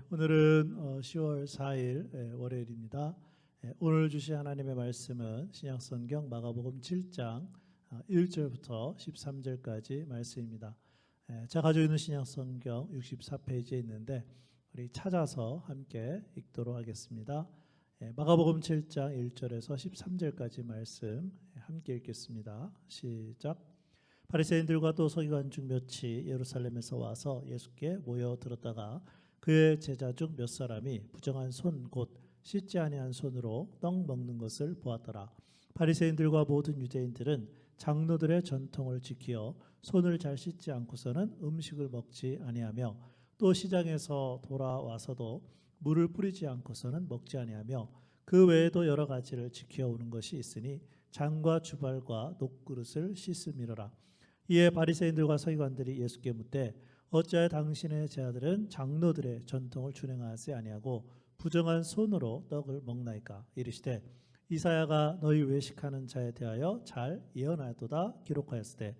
오늘은 10월 4일 월요일입니다. 오늘 주신 하나님의 말씀은 신약성경 마가복음 7장 1절부터 13절까지 말씀입니다. 제가 가지고 있는 신약성경 64페이지에 있는데 우리 찾아서 함께 읽도록 하겠습니다. 마가복음 7장 1절에서 13절까지 말씀 함께 읽겠습니다. 시작. 바리새인들과 또 서기관 중 몇이 예루살렘에서 와서 예수께 모여 들었다가 그의 제자 중 몇 사람이 부정한 손 곧 씻지 아니한 손으로 떡 먹는 것을 보았더라. 바리새인들과 모든 유대인들은 장로들의 전통을 지키어 손을 잘 씻지 않고서는 음식을 먹지 아니하며 또 시장에서 돌아와서도 물을 뿌리지 않고서는 먹지 아니하며 그 외에도 여러 가지를 지켜 오는 것이 있으니 잔과 주발과 녹그릇을 씻음이로라. 이에 바리새인들과 서기관들이 예수께 묻되 어찌하여 당신의 제자들은 장로들의 전통을 준행하지 아니하고 부정한 손으로 떡을 먹나이까? 이르시되 이사야가 너희 외식하는 자에 대하여 잘 예언하였도다 기록하였으되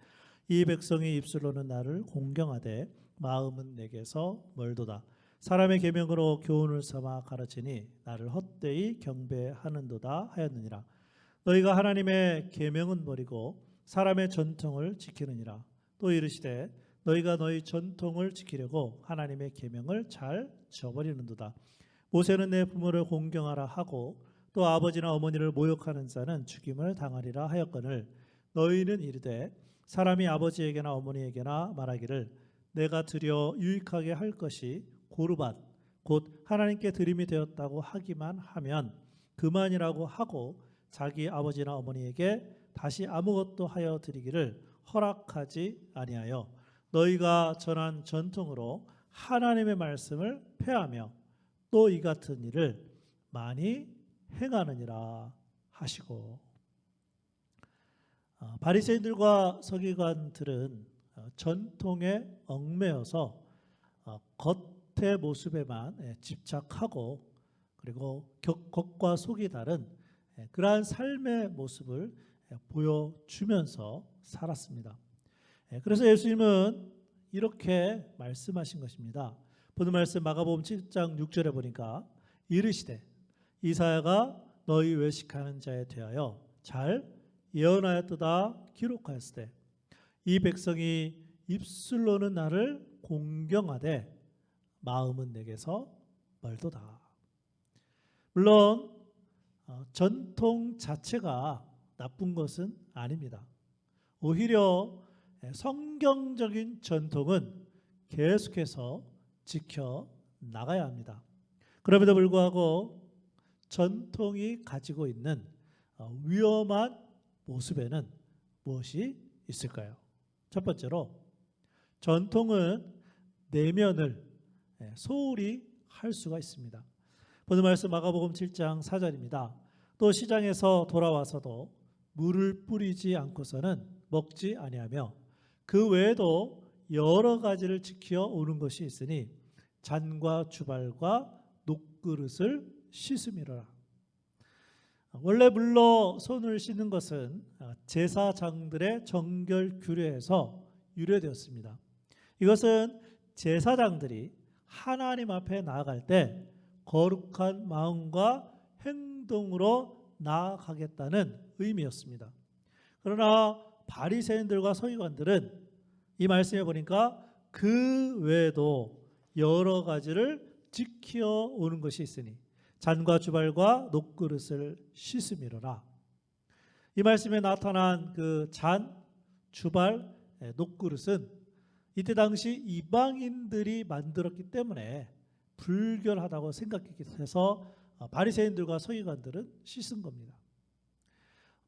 이 백성이 입술로는 나를 공경하되 마음은 내게서 멀도다. 사람의 계명으로 교훈을 삼아 가르치니 나를 헛되이 경배하는도다 하였느니라. 너희가 하나님의 계명은 버리고 사람의 전통을 지키느니라. 또 이르시되 너희가 너희 전통을 지키려고 하나님의 계명을 잘 저버리는도다. 모세는 내 부모를 공경하라 하고 또 아버지나 어머니를 모욕하는 자는 죽임을 당하리라 하였거늘 너희는 이르되 사람이 아버지에게나 어머니에게나 말하기를 내가 드려 유익하게 할 것이 고르밧 곧 하나님께 드림이 되었다고 하기만 하면 그만이라고 하고 자기 아버지나 어머니에게 다시 아무것도 하여 드리기를 허락하지 아니하여 너희가 전한 전통으로 하나님의 말씀을 폐하며 또 이 같은 일을 많이 행하느니라 하시고. 바리새인들과 서기관들은 전통에 얽매여서 겉의 모습에만 집착하고 그리고 겉과 속이 다른 그러한 삶의 모습을 보여주면서 살았습니다. 그래서 예수님은 이렇게 말씀하신 것입니다. 보는 말씀 마가복음 7장 6절에 보니까 이르시되 이사야가 너희 외식하는 자에 대하여 잘 예언하였도다 기록하였으되 이 백성이 입술로는 나를 공경하되 마음은 내게서 멀도다. 물론 전통 자체가 나쁜 것은 아닙니다. 오히려 성경적인 전통은 계속해서 지켜 나가야 합니다. 그럼에도 불구하고 전통이 가지고 있는 위험한 모습에는 무엇이 있을까요? 첫 번째로 전통은 내면을 소홀히 할 수가 있습니다. 보는 말씀 마가복음 7장 4절입니다. 또 시장에서 돌아와서도 물을 뿌리지 않고서는 먹지 아니하며 그 외에도 여러 가지를 지켜 오는 것이 있으니 잔과 주발과 녹그릇을 씻음이로라. 원래 물로 손을 씻는 것은 제사장들의 정결 규례에서 유래되었습니다. 이것은 제사장들이 하나님 앞에 나아갈 때 거룩한 마음과 행동으로 나아가겠다는 의미였습니다. 그러나 바리새인들과 서기관들은 이 말씀에 보니까 그 외에도 여러 가지를 지켜 오는 것이 있으니 잔과 주발과 녹그릇을 씻음이로라. 이 말씀에 나타난 그 잔, 주발, 녹그릇은 이때 당시 이방인들이 만들었기 때문에 불결하다고 생각해서 바리새인들과 서기관들은 씻은 겁니다.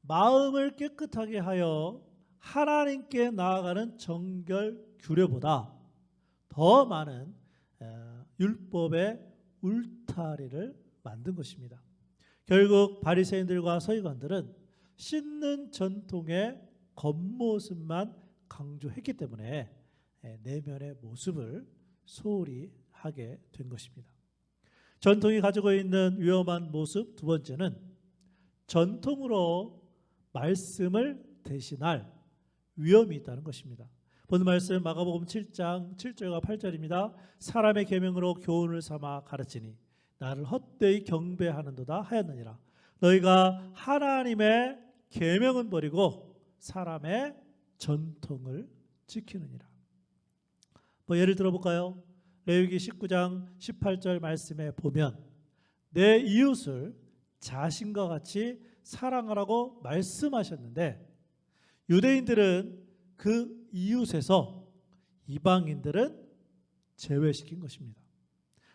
마음을 깨끗하게 하여 하나님께 나아가는 정결 규례보다 더 많은 율법의 울타리를 만든 것입니다. 결국 바리새인들과 서기관들은 씻는 전통의 겉모습만 강조했기 때문에 내면의 모습을 소홀히 하게 된 것입니다. 전통이 가지고 있는 위험한 모습 두 번째는 전통으로 말씀을 대신할 위험이 있다는 것입니다. 본 말씀 마가복음 7장 7절과 8절입니다. 사람의 계명으로 교훈을 삼아 가르치니 나를 헛되이 경배하는도다 하였느니라. 너희가 하나님의 계명은 버리고 사람의 전통을 지키느니라. 예를 들어볼까요? 레위기 19장 18절 말씀에 보면 내 이웃을 자신과 같이 사랑하라고 말씀하셨는데, 유대인들은 그 이웃에서 이방인들은 제외시킨 것입니다.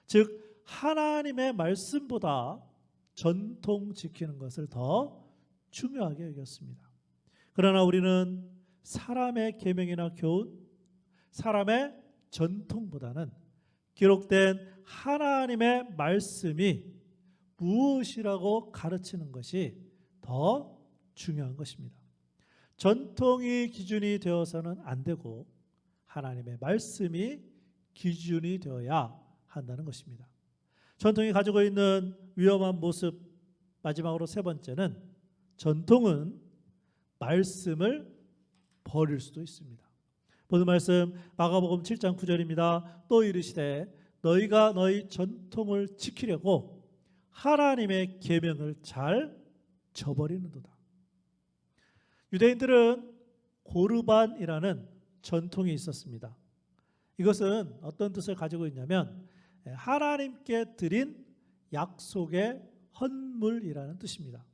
즉 하나님의 말씀보다 전통 지키는 것을 더 중요하게 여겼습니다. 그러나 우리는 사람의 계명이나 교훈, 사람의 전통보다는 기록된 하나님의 말씀이 무엇이라고 가르치는 것이 더 중요한 것입니다. 전통이 기준이 되어서는 안 되고 하나님의 말씀이 기준이 되어야 한다는 것입니다. 전통이 가지고 있는 위험한 모습, 마지막으로 세 번째는 전통은 말씀을 버릴 수도 있습니다. 오늘 말씀 마가복음 7장 9절입니다. 또 이르시되 너희가 너희 전통을 지키려고 하나님의 계명을 잘 저버리는도다. 유대인들은 고르반이라는 전통이 있었습니다. 이것은 어떤 뜻을 가지고 있냐면 하나님께 드린 약속의 헌물이라는 뜻입니다.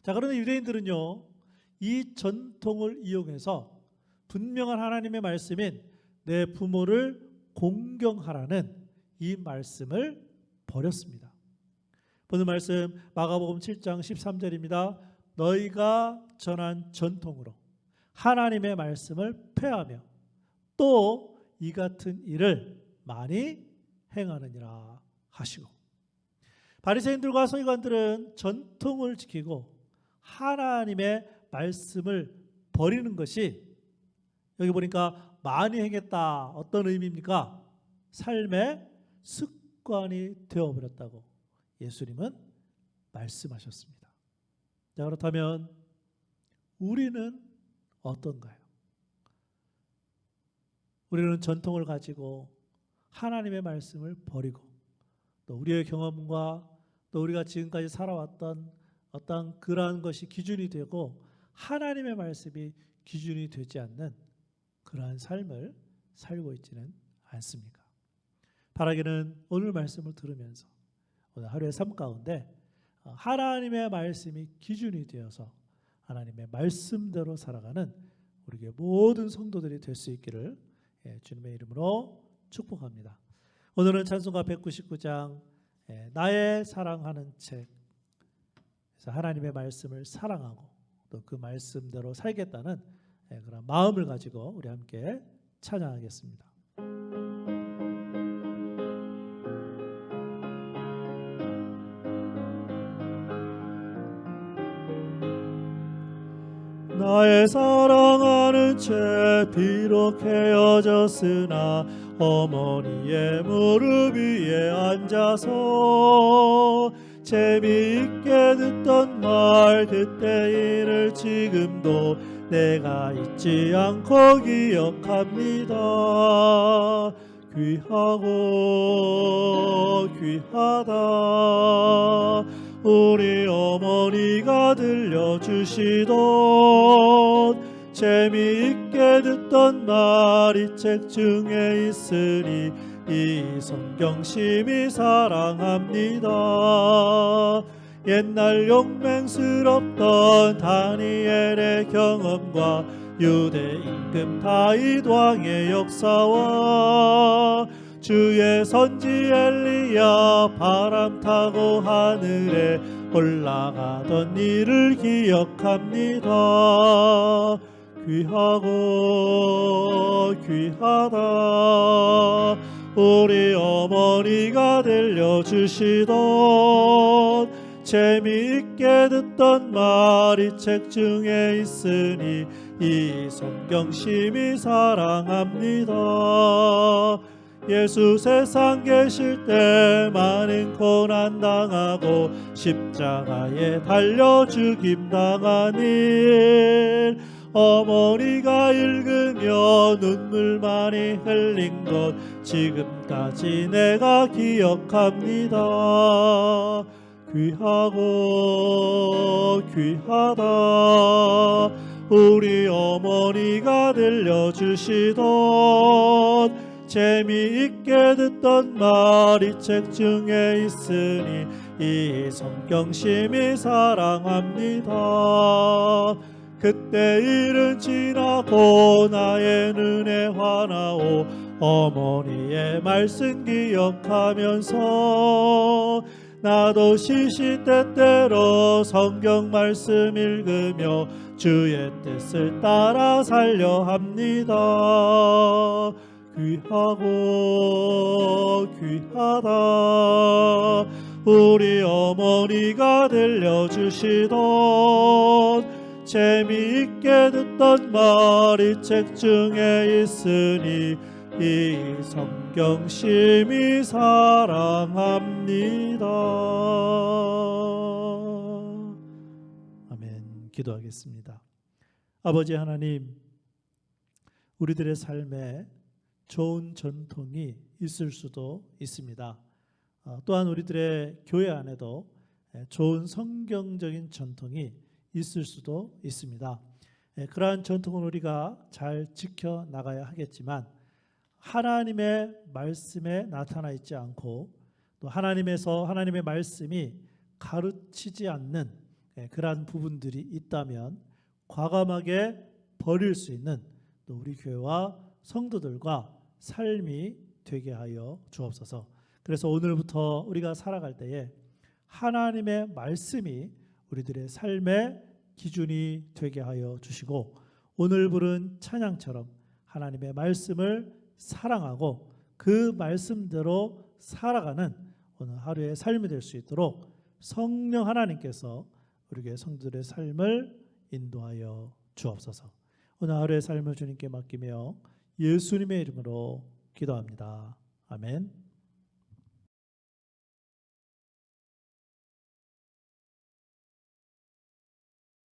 자, 그런데 유대인들은요, 이 전통을 이용해서 분명한 하나님의 말씀인 내 부모를 공경하라는 이 말씀을 버렸습니다. 오늘 말씀 마가복음 7장 13절입니다. 너희가 전한 전통으로 하나님의 말씀을 폐하며 또 이 같은 일을 많이 행하느니라 하시고, 바리새인들과 서기관들은 전통을 지키고 하나님의 말씀을 버리는 것이 여기 보니까 많이 행했다. 어떤 의미입니까? 삶의 습관이 되어버렸다고 예수님은 말씀하셨습니다. 자, 그렇다면 우리는 어떤가요? 우리는 전통을 가지고 하나님의 말씀을 버리고 또 우리의 경험과 또 우리가 지금까지 살아왔던 어떤 그러한 것이 기준이 되고 하나님의 말씀이 기준이 되지 않는 그러한 삶을 살고 있지는 않습니까? 바라기는 오늘 말씀을 들으면서 오늘 하루의 삶 가운데 하나님의 말씀이 기준이 되어서 하나님의 말씀대로 살아가는 우리의 모든 성도들이 될 수 있기를 주님의 이름으로 축복합니다. 오늘은 찬송가 199장 나의 사랑하는 책, 그래서 하나님의 말씀을 사랑하고 또 그 말씀대로 살겠다는 그런 마음을 가지고 우리 함께 찬양하겠습니다. 나의 사랑하는 채 비록 헤어졌으나 어머니의 무릎 위에 앉아서 재미있게 듣던 말 그때 일을 지금도 내가 잊지 않고 기억합니다. 귀하고 귀하다 우리 어머니가 들려주시던 재미있게 듣던 말이 책 중에 있으니 이 성경 심히 사랑합니다. 옛날 용맹스럽던 다니엘의 경험과 유대 임금 다윗 왕의 역사와 주의 선지 엘리야 바람 타고 하늘에 올라가던 일을 기억합니다. 귀하고 귀하다 우리 어머니가 들려주시던 재미있게 듣던 말이 책 중에 있으니 이 성경 심히 사랑합니다. 예수 세상 계실 때 많은 고난 당하고 십자가에 달려 죽임 당한 일 어머니가 읽으며 눈물 많이 흘린 것 지금까지 내가 기억합니다. 귀하고 귀하다. 우리 어머니가 들려주시던 재미있게 듣던 말 이 책 중에 있으니 이 성경 심히 사랑합니다. 그때 일은 지나고 나의 눈에 화나오 어머니의 말씀 기억하면서 나도 시시때때로 성경 말씀 읽으며 주의 뜻을 따라 살려 합니다. 귀하고 귀하다. 우리 어머니가 들려주시던 재미있게 듣던 말 이 책 중에 있으니 이 성경 심히 사랑합니다. 아멘. 기도하겠습니다. 아버지 하나님, 우리들의 삶에 좋은 전통이 있을 수도 있습니다. 또한 우리들의 교회 안에도 좋은 성경적인 전통이 있을 수도 있습니다. 그러한 전통은 우리가 잘 지켜나가야 하겠지만 하나님의 말씀에 나타나 있지 않고 또 하나님에서 하나님의 말씀이 가르치지 않는 그러한 부분들이 있다면 과감하게 버릴 수 있는 또 우리 교회와 성도들과 삶이 되게 하여 주옵소서. 그래서 오늘부터 우리가 살아갈 때에 하나님의 말씀이 우리들의 삶의 기준이 되게 하여 주시고 오늘 부른 찬양처럼 하나님의 말씀을 사랑하고 그 말씀대로 살아가는 오늘 하루의 삶이 될 수 있도록 성령 하나님께서 우리 교회 성도들의 삶을 인도하여 주옵소서. 오늘 하루의 삶을 주님께 맡기며 예수님의 이름으로 기도합니다. 아멘.